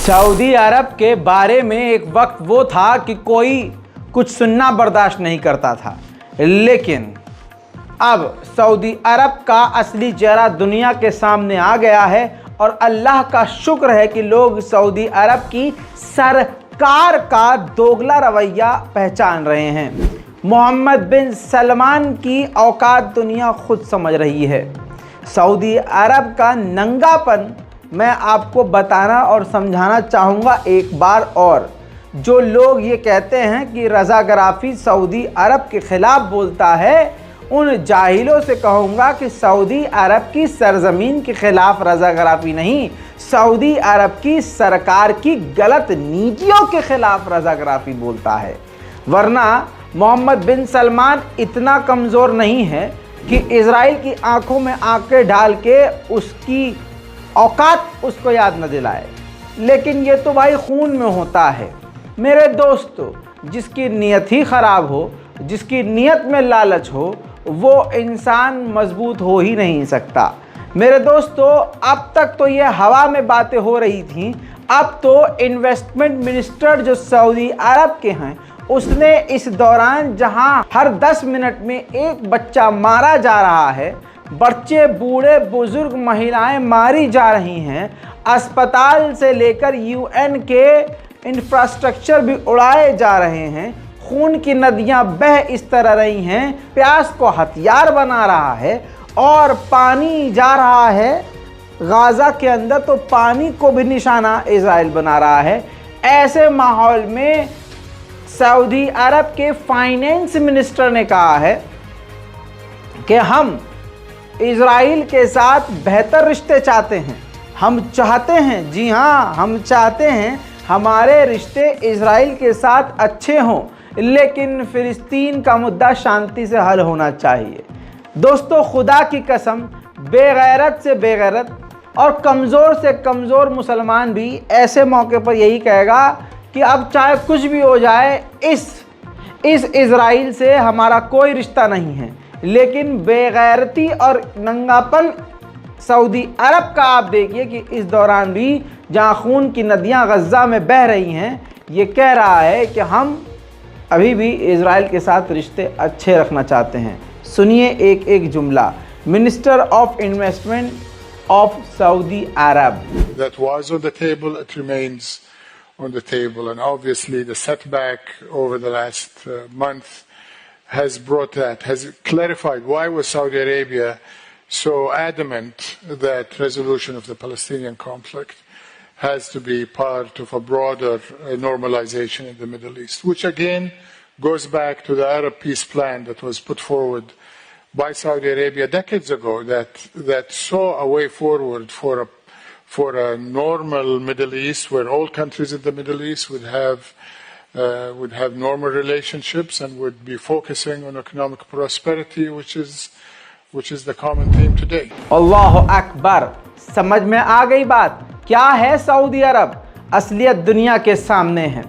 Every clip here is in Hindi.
सऊदी अरब के बारे में एक वक्त वो था कि कोई कुछ सुनना बर्दाश्त नहीं करता था, लेकिन अब सऊदी अरब का असली चेहरा दुनिया के सामने आ गया है और अल्लाह का शुक्र है कि लोग सऊदी अरब की सरकार का दोगला रवैया पहचान रहे हैं। मोहम्मद बिन सलमान की औकात दुनिया खुद समझ रही है। सऊदी अरब का नंगापन मैं आपको बताना और समझाना चाहूँगा एक बार और। जो लोग ये कहते हैं कि रज़ा गराफ़ी सऊदी अरब के ख़िलाफ़ बोलता है, उन जाहिलों से कहूँगा कि सऊदी अरब की सरज़मीन के ख़िलाफ़ रज़ा गराफ़ी नहीं, सऊदी अरब की सरकार की गलत नीतियों के ख़िलाफ़ रज़ा गराफ़ी बोलता है। वरना मोहम्मद बिन सलमान इतना कमज़ोर नहीं है कि इज़राइल की आंखों में आंखें डाल के उसकी औकात उसको याद न दिलाए। लेकिन ये तो भाई खून में होता है। मेरे दोस्तों, जिसकी नीयत ही ख़राब हो, जिसकी नीयत में लालच हो, वो इंसान मजबूत हो ही नहीं सकता। मेरे दोस्तों, अब तक तो ये हवा में बातें हो रही थी, अब तो इन्वेस्टमेंट मिनिस्टर जो सऊदी अरब के हैं, उसने इस दौरान जहां हर 10 मिनट में एक बच्चा मारा जा रहा है, बच्चे, बूढ़े, बुजुर्ग, महिलाएं मारी जा रही हैं, अस्पताल से लेकर यूएन के इंफ्रास्ट्रक्चर भी उड़ाए जा रहे हैं, खून की नदियां बह इस तरह रही हैं, प्यास को हथियार बना रहा है और पानी जा रहा है गाज़ा के अंदर, तो पानी को भी निशाना इज़राइल बना रहा है। ऐसे माहौल में सऊदी अरब के फाइनेंस मिनिस्टर ने कहा है कि हम इज़राइल के साथ बेहतर रिश्ते चाहते हैं। हम चाहते हैं, जी हाँ, हम चाहते हैं हमारे रिश्ते इज़राइल के साथ अच्छे हों, लेकिन फ़िलिस्तीन का मुद्दा शांति से हल होना चाहिए। दोस्तों, खुदा की कसम, बेगैरत से बेगैरत और कमज़ोर से कमज़ोर मुसलमान भी ऐसे मौके पर यही कहेगा कि अब चाहे कुछ भी हो जाए, इस इज़राइल से हमारा कोई रिश्ता नहीं है। लेकिन बेगैरती और नंगापन सऊदी अरब का आप देखिए कि इस दौरान भी जहां खून की नदियां गज़ा में बह रही हैं, ये कह रहा है कि हम अभी भी इज़राइल के साथ रिश्ते अच्छे रखना चाहते हैं। सुनिए एक एक जुमला minister of investment of Saudi Arab. That was on the table, it remains on the table, and obviously the setback over the last month has brought that, has clarified why was Saudi Arabia so adamant that resolution of the Palestinian conflict has to be part of a broader normalization in the Middle East, which again goes back to the Arab peace plan that was put forward by Saudi Arabia decades ago, that saw a way forward for a normal Middle East where all countries in the Middle East would have normal relationships and would be focusing on economic prosperity, which is the common theme today. अल्लाह अकबर। समझ में आ गई बात? क्या है सऊदी अरब? असलियत दुनिया के सामने है।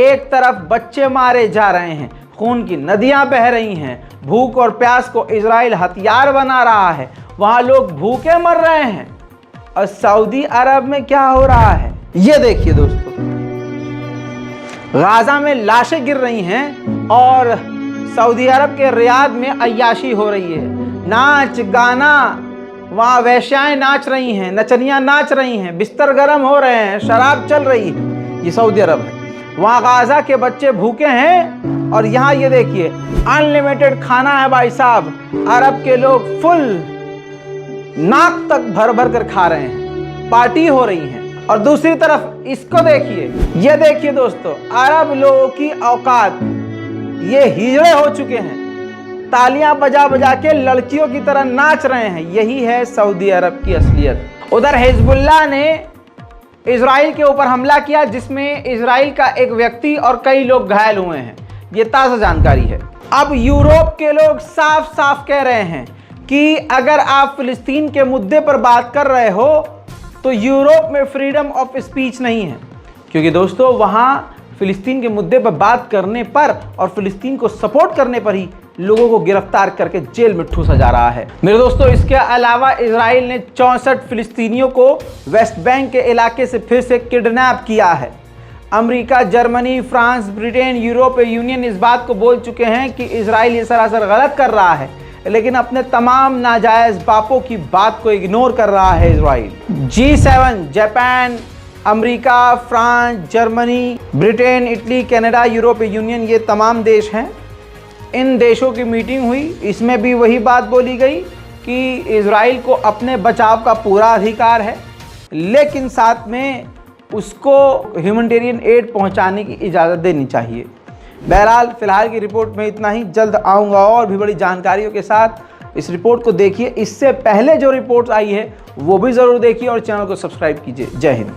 एक तरफ बच्चे मारे जा रहे हैं, खून की नदियां बह रही हैं, भूख और प्यास को इज़राइल हथियार बना रहा है, वहां लोग भूखे मर रहे हैं। और सऊदी अरब में क्या हो रहा है ये देखिए दोस्तों, गाज़ा में लाशें गिर रही हैं और सऊदी अरब के रियाद में अय्याशी हो रही है। नाच गाना, वहाँ वेश्याएं नाच रही हैं, नचनियाँ नाच रही हैं, बिस्तर गर्म हो रहे हैं, शराब चल रही है। ये सऊदी अरब है। वहाँ गाज़ा के बच्चे भूखे हैं और यहाँ ये देखिए अनलिमिटेड खाना है भाई साहब। अरब के लोग फुल नाक तक भर भर कर खा रहे हैं, पार्टी हो रही है। और दूसरी तरफ इसको देखिए, ये देखिए दोस्तों, अरब लोगों की औकात, ये हिजड़े हो चुके हैं, तालियां बजा बजा के लड़कियों की तरह नाच रहे हैं। यही है सऊदी अरब की असलियत। उधर हिजबुल्लाह ने इज़राइल के ऊपर हमला किया, जिसमें इज़राइल का एक व्यक्ति और कई लोग घायल हुए हैं। ये ताज़ा जानकारी है। अब यूरोप के लोग साफ साफ कह रहे हैं कि अगर आप फिलिस्तीन के मुद्दे पर बात कर रहे हो तो यूरोप में फ्रीडम ऑफ स्पीच नहीं है, क्योंकि दोस्तों वहाँ फिलिस्तीन के मुद्दे पर बात करने पर और फिलिस्तीन को सपोर्ट करने पर ही लोगों को गिरफ्तार करके जेल में ठूसा जा रहा है। मेरे दोस्तों, इसके अलावा इजराइल ने 64 फिलिस्तीनियों को वेस्ट बैंक के इलाके से फिर से किडनैप किया है। अमेरिका, जर्मनी, फ्रांस, ब्रिटेन, यूरोपीय यूनियन इस बात को बोल चुके हैं कि इजराइल ये सरासर गलत कर रहा है, लेकिन अपने तमाम नाजायज बापों की बात को इग्नोर कर रहा है Israel. G7 Japan, America, France, Germany, Britain, Italy, Canada, यूरोपीय यूनियन, ये तमाम देश हैं। इन देशों की मीटिंग हुई, इसमें भी वही बात बोली गई कि इजराइल को अपने बचाव का पूरा अधिकार है, लेकिन साथ में उसको ह्यूमैनिटेरियन एड पहुंचाने की इजाज़त देनी चाहिए। बहरहाल फ़िलहाल की रिपोर्ट में इतना ही। जल्द आऊँगा और भी बड़ी जानकारियों के साथ। इस रिपोर्ट को देखिए, इससे पहले जो रिपोर्ट आई है वो भी ज़रूर देखिए और चैनल को सब्सक्राइब कीजिए। जय हिंद।